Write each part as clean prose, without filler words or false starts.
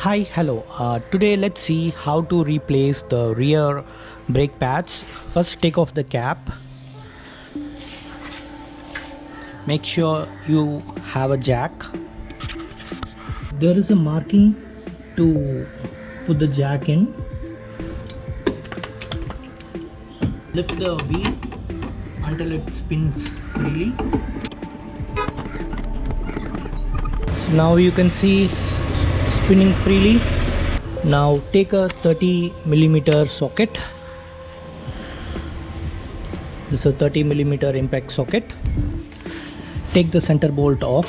Hi, hello. Today let's see how to replace the rear brake pads. First take off the cap. Make sure you have a jack. There is a marking to put the jack in. Lift the wheel until it spins freely. So now you can see it's spinning freely. Now take a 30mm socket. This is a 30mm impact socket. Take the center bolt off.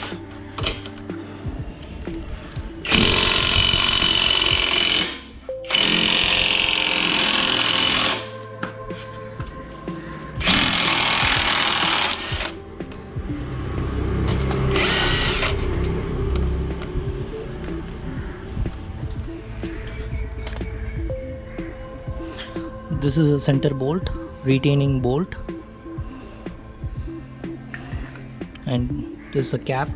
This is a center bolt, retaining bolt, and this is a cap.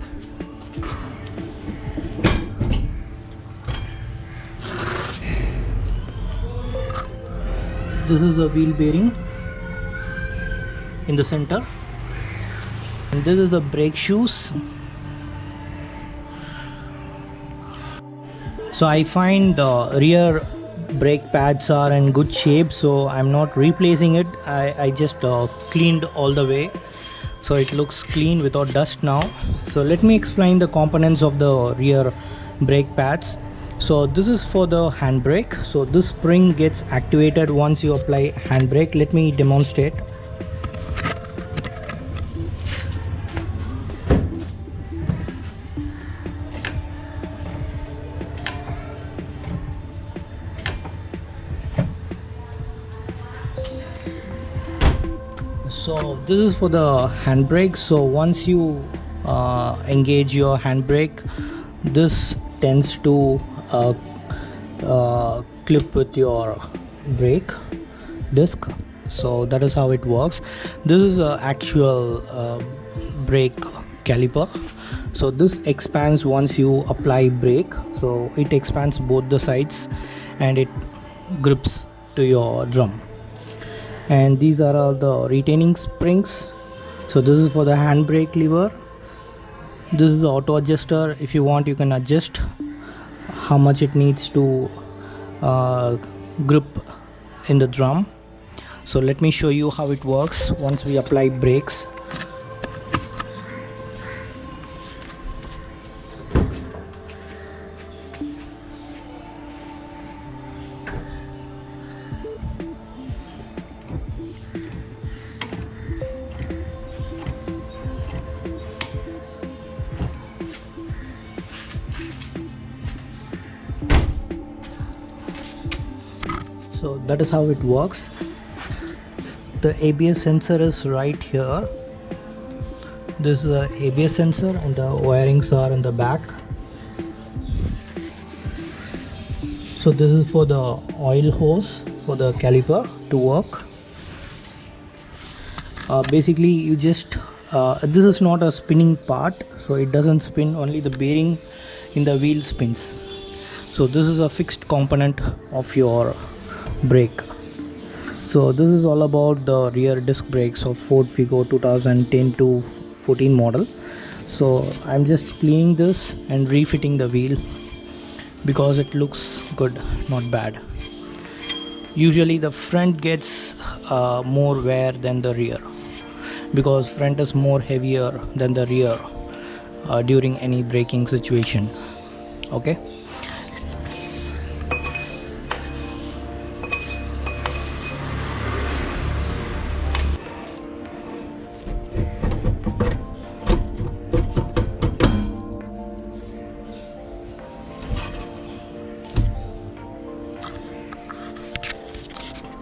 This is a wheel bearing in the center, and this is the brake shoes. So I find the rear brake pads are in good shape, so I'm not replacing it. I just cleaned all the way, so it looks clean without dust now. So let me explain the components of the rear brake pads. So this is for the handbrake. So this spring gets activated once you apply handbrake. Let me demonstrate. So this is for the handbrake. So once you engage your handbrake, this tends to clip with your brake disc. So that is how it works. This is a actual brake caliper. So this expands once you apply brake. So it expands both the sides and it grips to your drum. And these are all the retaining springs. So this is for the handbrake lever. This is the auto adjuster. If you want, you can adjust how much it needs to grip in the drum. So let me show you how it works once we apply brakes. So that is how it works. The ABS sensor is right here. This is the ABS sensor and the wirings are in the back. So this is for the oil hose for the caliper to work. Basically you just this is not a spinning part, so it doesn't spin, only the bearing in the wheel spins. So this is a fixed component of your brake. So this is all about the rear disc brakes of Ford Figo 2010 to 14 model. So I'm just cleaning this and refitting the wheel because it looks good, not bad. Usually the front gets more wear than the rear because front is more heavier than the rear during any braking situation. Okay.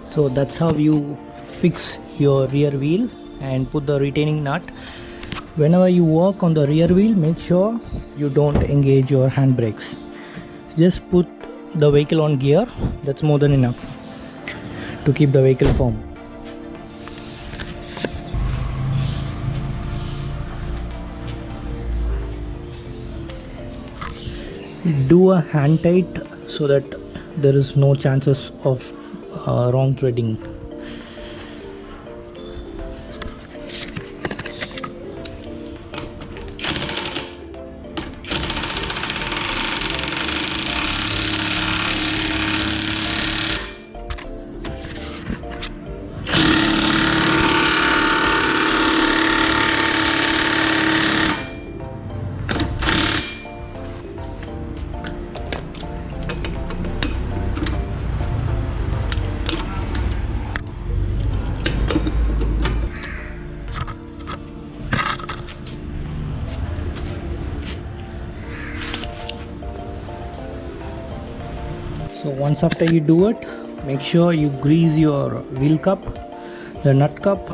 So that's how you fix your rear wheel and put the retaining nut. Whenever you work on the rear wheel, make sure you don't engage your handbrakes. Just put the vehicle on gear. That's more than enough to keep the vehicle firm. do a hand tight so that there is no chances of wrong threading. So once after you do it, make sure you grease your wheel cup, the nut cup,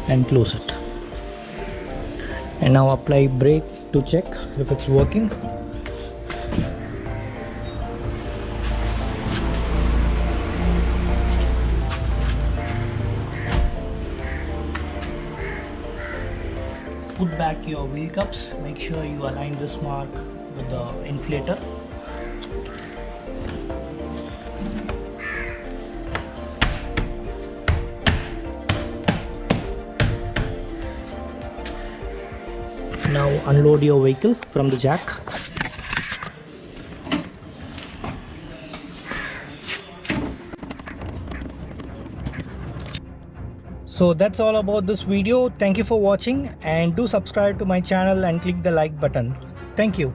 and close it. And now apply brake to check if it's working. Put back your wheel cups. Make sure you align this mark with the inflator. Now unload your vehicle from the jack. So that's all about this video. Thank you for watching, and do subscribe to my channel and click the like button. Thank you.